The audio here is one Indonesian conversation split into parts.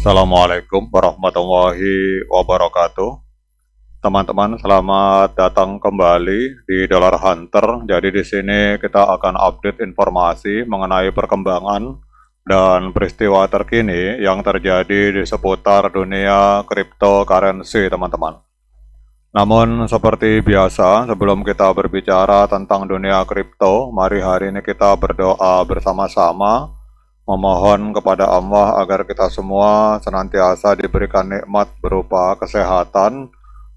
Assalamualaikum warahmatullahi wabarakatuh. Teman-teman, selamat datang kembali di Dollar Hunter. Jadi di sini kita akan update informasi mengenai perkembangan dan peristiwa terkini yang terjadi di seputar dunia cryptocurrency, teman-teman. Namun seperti biasa, sebelum kita berbicara tentang dunia kripto, mari hari ini kita berdoa bersama-sama memohon kepada Allah agar kita semua senantiasa diberikan nikmat berupa kesehatan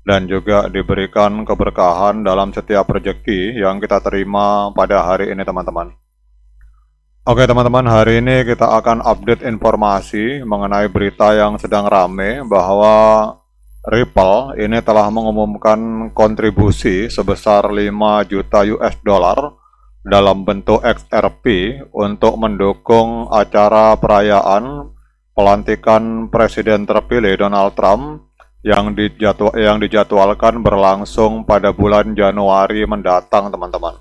dan juga diberikan keberkahan dalam setiap rezeki yang kita terima pada hari ini, teman-teman. Oke teman-teman, hari ini kita akan update informasi mengenai berita yang sedang rame bahwa Ripple ini telah mengumumkan kontribusi sebesar 5 juta US dollar dalam bentuk XRP untuk mendukung acara perayaan pelantikan Presiden terpilih Donald Trump yang dijadwalkan berlangsung pada bulan Januari mendatang, teman-teman.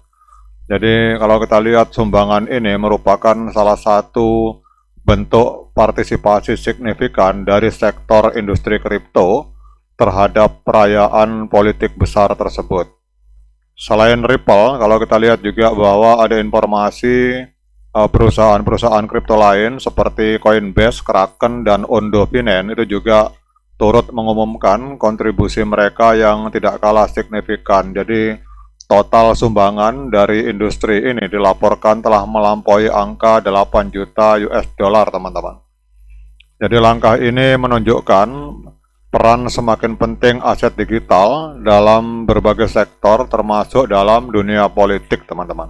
Jadi kalau kita lihat sumbangan ini merupakan salah satu bentuk partisipasi signifikan dari sektor industri kripto terhadap perayaan politik besar tersebut. Selain Ripple, kalau kita lihat juga bahwa ada informasi perusahaan-perusahaan kripto lain seperti Coinbase, Kraken, dan Ondo Finance itu juga turut mengumumkan kontribusi mereka yang tidak kalah signifikan. Jadi total sumbangan dari industri ini dilaporkan telah melampaui angka 8 juta US dollar, teman-teman. Jadi langkah ini menunjukkan peran semakin penting aset digital dalam berbagai sektor termasuk dalam dunia politik, teman-teman.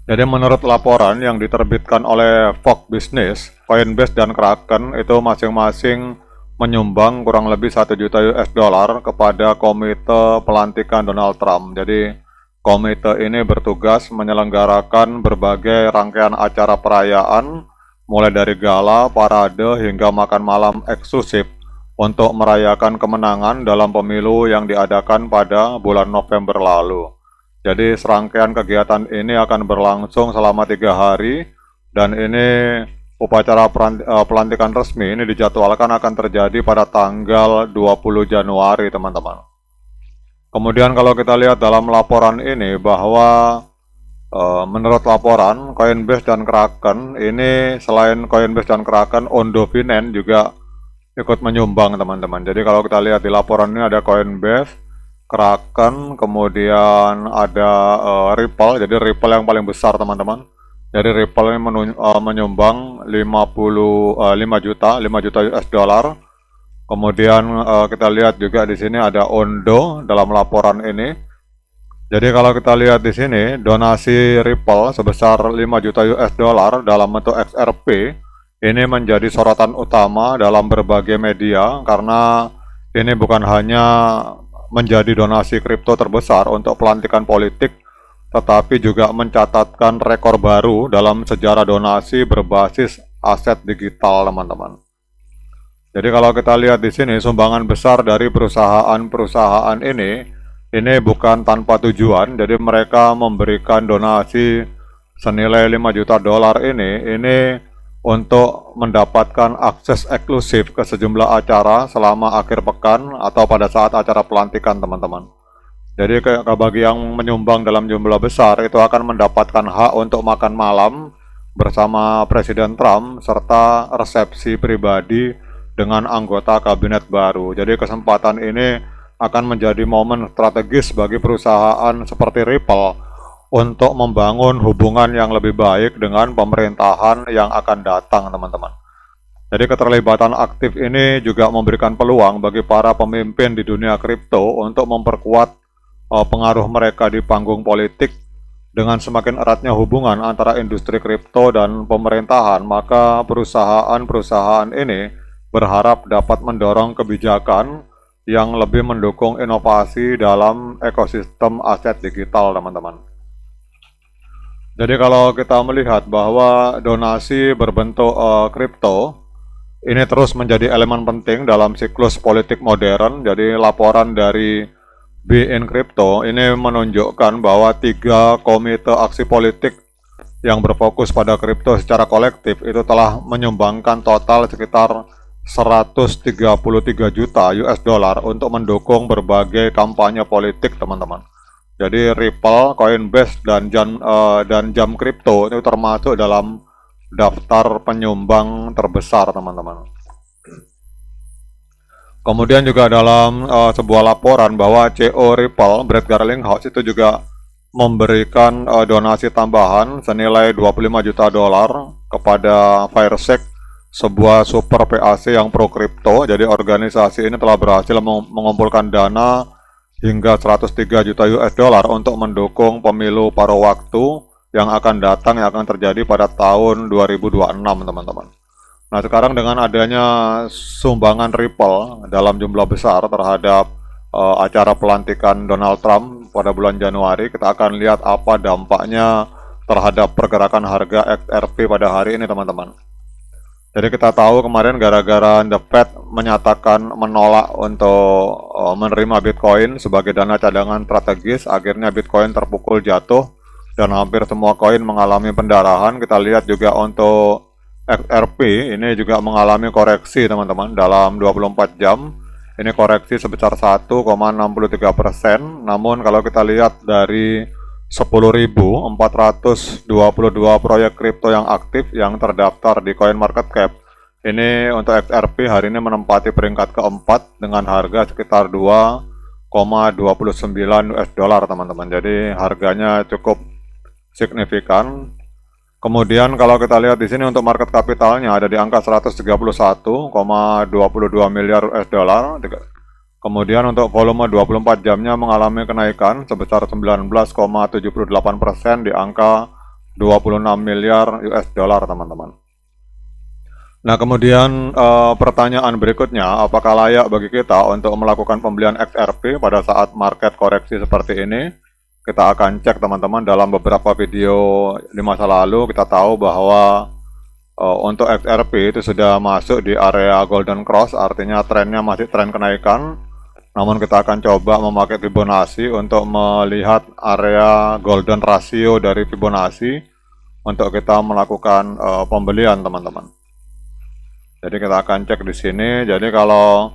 Jadi menurut laporan yang diterbitkan oleh Fox Business, Coinbase dan Kraken itu masing-masing menyumbang kurang lebih 1 juta US dollar kepada komite pelantikan Donald Trump. Jadi komite ini bertugas menyelenggarakan berbagai rangkaian acara perayaan mulai dari gala, parade hingga makan malam eksklusif untuk merayakan kemenangan dalam pemilu yang diadakan pada bulan November lalu. Jadi serangkaian kegiatan ini akan berlangsung selama 3 hari dan ini upacara pelantikan resmi ini dijadwalkan akan terjadi pada tanggal 20 Januari, teman-teman. Kemudian kalau kita lihat dalam laporan ini bahwa menurut laporan Coinbase dan Kraken ini selain Coinbase dan Kraken, Ondo Finance juga ikut menyumbang, teman-teman. Jadi kalau kita lihat di laporan ini ada Coinbase, Kraken, kemudian ada Ripple. Jadi Ripple yang paling besar, teman-teman. Jadi Ripple ini menyumbang 5 juta US dollar. Kemudian kita lihat juga di sini ada Ondo dalam laporan ini. Jadi kalau kita lihat di sini donasi Ripple sebesar 5 juta US dollar dalam bentuk XRP ini menjadi sorotan utama dalam berbagai media karena ini bukan hanya menjadi donasi kripto terbesar untuk pelantikan politik, tetapi juga mencatatkan rekor baru dalam sejarah donasi berbasis aset digital, teman-teman. Jadi kalau kita lihat di sini sumbangan besar dari perusahaan-perusahaan ini bukan tanpa tujuan. Jadi mereka memberikan donasi senilai 5 juta dolar ini untuk mendapatkan akses eksklusif ke sejumlah acara selama akhir pekan atau pada saat acara pelantikan, teman-teman. Jadi bagi yang menyumbang dalam jumlah besar itu akan mendapatkan hak untuk makan malam bersama Presiden Trump serta resepsi pribadi dengan anggota kabinet baru. Jadi kesempatan ini akan menjadi momen strategis bagi perusahaan seperti Ripple untuk membangun hubungan yang lebih baik dengan pemerintahan yang akan datang, teman-teman. Jadi keterlibatan aktif ini juga memberikan peluang bagi para pemimpin di dunia kripto untuk memperkuat pengaruh mereka di panggung politik. Dengan semakin eratnya hubungan antara industri kripto dan pemerintahan, maka perusahaan-perusahaan ini berharap dapat mendorong kebijakan yang lebih mendukung inovasi dalam ekosistem aset digital, teman-teman. Jadi kalau kita melihat bahwa donasi berbentuk kripto ini terus menjadi elemen penting dalam siklus politik modern. Jadi laporan dari Be in Crypto ini menunjukkan bahwa 3 komite aksi politik yang berfokus pada kripto secara kolektif itu telah menyumbangkan total sekitar 133 juta US dollar untuk mendukung berbagai kampanye politik, teman-teman. Jadi Ripple, Coinbase, dan Jam Crypto itu termasuk dalam daftar penyumbang terbesar, teman-teman. Kemudian juga dalam sebuah laporan bahwa CEO Ripple, Brad Garlinghouse, itu juga memberikan donasi tambahan senilai 25 juta dolar kepada Firesec, sebuah super PAC yang pro kripto. Jadi organisasi ini telah berhasil mengumpulkan dana hingga 103 juta US dollar untuk mendukung pemilu paruh waktu yang akan datang, yang akan terjadi pada tahun 2026, teman-teman. Nah, sekarang dengan adanya sumbangan Ripple dalam jumlah besar terhadap acara pelantikan Donald Trump pada bulan Januari, kita akan lihat apa dampaknya terhadap pergerakan harga XRP pada hari ini, teman-teman. Jadi kita tahu kemarin gara-gara The Fed menyatakan menolak untuk menerima Bitcoin sebagai dana cadangan strategis, akhirnya Bitcoin terpukul jatuh dan hampir semua koin mengalami pendarahan. Kita lihat juga untuk XRP ini juga mengalami koreksi, teman-teman, dalam 24 jam. Ini koreksi sebesar 1,63%. Namun kalau kita lihat dari 10.422 proyek kripto yang aktif yang terdaftar di CoinMarketCap, ini untuk XRP hari ini menempati peringkat keempat dengan harga sekitar 2,29 US dollar, teman-teman. Jadi harganya cukup signifikan. Kemudian kalau kita lihat di sini untuk market kapitalnya ada di angka 131,22 miliar US dollar. Kemudian untuk volume 24 jamnya mengalami kenaikan sebesar 19,78% di angka 26 miliar US dollar, teman-teman. Nah, kemudian pertanyaan berikutnya, apakah layak bagi kita untuk melakukan pembelian XRP pada saat market koreksi seperti ini? Kita akan cek, teman-teman, dalam beberapa video di masa lalu kita tahu bahwa untuk XRP itu sudah masuk di area Golden Cross, artinya trennya masih tren kenaikan. Namun kita akan coba memakai Fibonacci untuk melihat area Golden Ratio dari Fibonacci untuk kita melakukan pembelian, teman-teman. Jadi kita akan cek di sini. Jadi kalau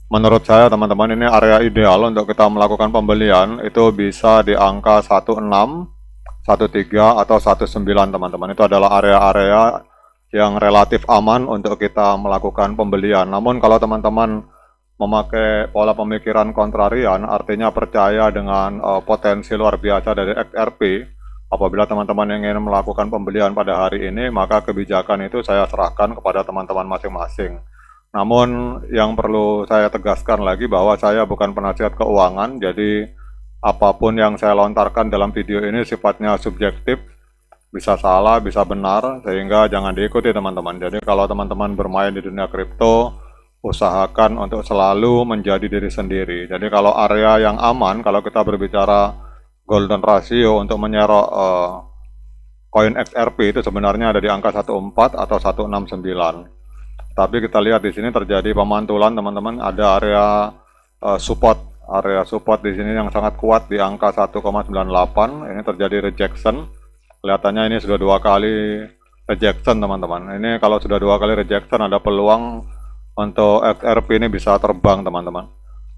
menurut saya, teman-teman, ini area ideal untuk kita melakukan pembelian itu bisa di angka 16, 13, atau 19, teman-teman. Itu adalah area-area yang relatif aman untuk kita melakukan pembelian. Namun kalau teman-teman memakai pola pemikiran kontrarian, artinya percaya dengan potensi luar biasa dari XRP, apabila teman-teman ingin melakukan pembelian pada hari ini, maka kebijakan itu saya serahkan kepada teman-teman masing-masing. Namun yang perlu saya tegaskan lagi bahwa saya bukan penasihat keuangan, jadi apapun yang saya lontarkan dalam video ini sifatnya subjektif, bisa salah, bisa benar, sehingga jangan diikuti, teman-teman. Jadi kalau teman-teman bermain di dunia kripto, usahakan untuk selalu menjadi diri sendiri. Jadi kalau area yang aman, kalau kita berbicara golden ratio untuk menyerok koin XRP itu sebenarnya ada di angka 14 atau 169. Tapi kita lihat di sini terjadi pemantulan, teman-teman. Ada area support di sini yang sangat kuat di angka 1,98. Ini terjadi rejection. Kelihatannya ini sudah 2 kali rejection, teman-teman. Ini kalau sudah 2 kali rejection ada peluang untuk XRP ini bisa terbang, teman-teman.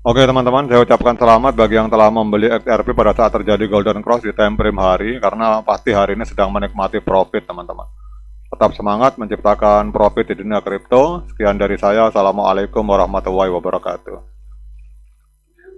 Oke, teman-teman, saya ucapkan selamat bagi yang telah membeli XRP pada saat terjadi Golden Cross di time frame hari, karena pasti hari ini sedang menikmati profit, teman-teman. Tetap semangat menciptakan profit di dunia kripto. Sekian dari saya. Assalamualaikum warahmatullahi wabarakatuh.